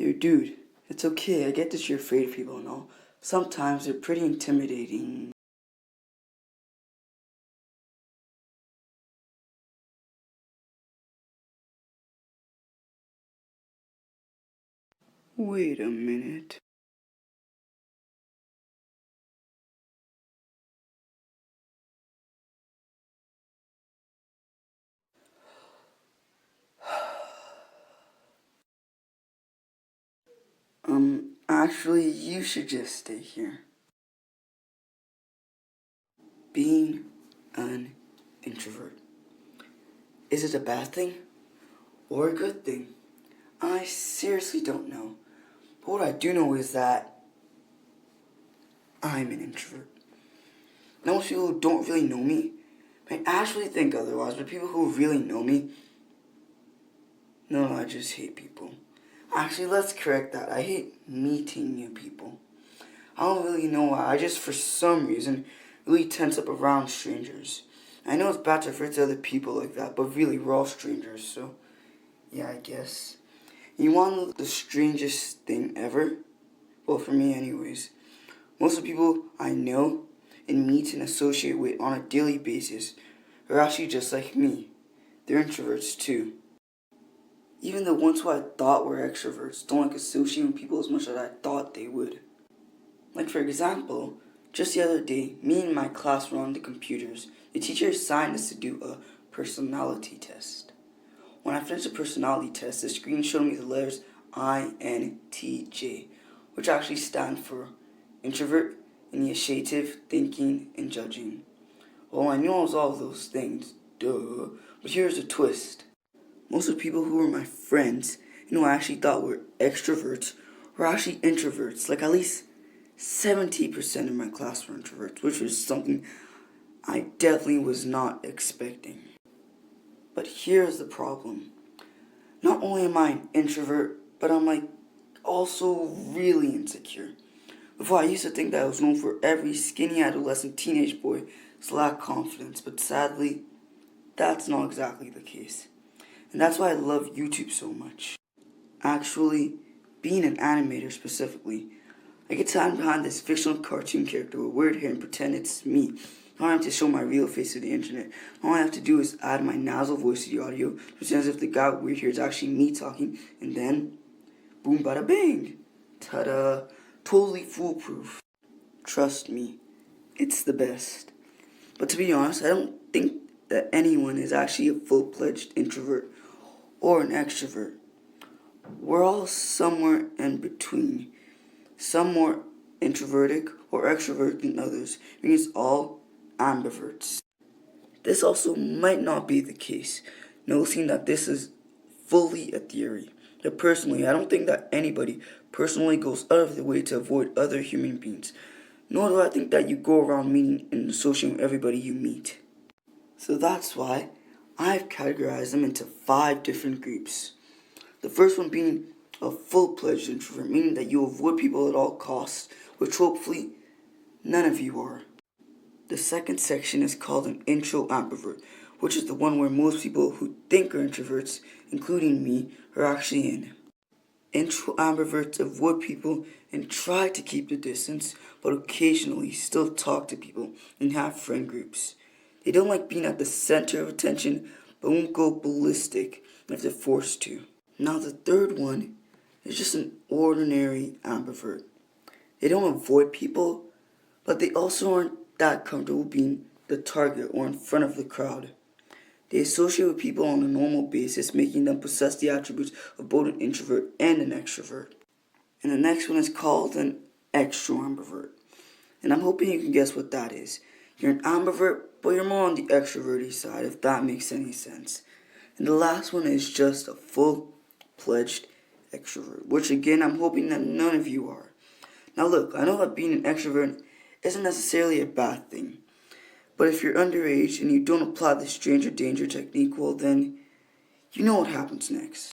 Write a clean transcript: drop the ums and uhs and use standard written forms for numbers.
Yo, dude, it's okay. I get that you're afraid of people and all. Sometimes they're pretty intimidating. Wait a minute. Actually, you should just stay here. Being an introvert. Is it a bad thing or a good thing? I seriously don't know. But what I do know is that I'm an introvert. Now, most people who don't really know me might actually think otherwise, but people who really know me, no, I just hate people. Actually, let's correct that. I hate meeting new people. I don't really know why. I just, for some reason, really tense up around strangers. I know it's bad to refer to other people like that, but really, we're all strangers, so yeah, I guess. You want to know the strangest thing ever? Well, for me, anyways. Most of the people I know and meet and associate with on a daily basis are actually just like me. They're introverts too. Even the ones who I thought were extroverts don't like associating with people as much as I thought they would. Like, for example, just the other day, me and my class were on the computers. The teacher assigned us to do a personality test. When I finished the personality test, the screen showed me the letters INTJ, which actually stand for introvert, initiative, thinking, and judging. Well, I knew I was all of those things, duh, but here's the twist. Most of the people who were my friends and who I actually thought were extroverts were actually introverts. Like, at least 70% of my class were introverts, which was something I definitely was not expecting. But here's the problem. Not only am I an introvert, but I'm also really insecure. Before, I used to think that I was known for every skinny adolescent teenage boy to lack confidence, but sadly, that's not exactly the case. And that's why I love YouTube so much. Actually, being an animator specifically, I get to hide behind this fictional cartoon character with weird hair and pretend it's me. I don't have to show my real face to the internet. All I have to do is add my nasal voice to the audio, pretend as if the guy with weird hair is actually me talking, and then, boom bada bang! Ta-da! Totally foolproof. Trust me, it's the best. But to be honest, I don't think that anyone is actually a full-fledged introvert or an extrovert. We're all somewhere in between. Some more introverted or extroverted than others, meaning it's all ambiverts. This also might not be the case, noticing that this is fully a theory. But personally, I don't think that anybody personally goes out of their way to avoid other human beings. Nor do I think that you go around meeting and associating with everybody you meet. So that's why I've categorized them into 5 different groups. The first one being a full-fledged introvert, meaning that you avoid people at all costs, which hopefully none of you are. The second section is called an intro ambivert, which is the one where most people who think are introverts, including me, are actually in. Intro ambiverts avoid people and try to keep the distance, but occasionally still talk to people and have friend groups. They don't like being at the center of attention, but won't go ballistic if they're forced to. Now the third one is just an ordinary ambivert. They don't avoid people, but they also aren't that comfortable being the target or in front of the crowd. They associate with people on a normal basis, making them possess the attributes of both an introvert and an extrovert. And the next one is called an extro ambivert. And I'm hoping you can guess what that is. You're an ambivert, but you're more on the extroverty side, if that makes any sense. And the last one is just a full-fledged extrovert, which again, I'm hoping that none of you are. Now look, I know that being an extrovert isn't necessarily a bad thing. But if you're underage and you don't apply the stranger danger technique, well then, you know what happens next.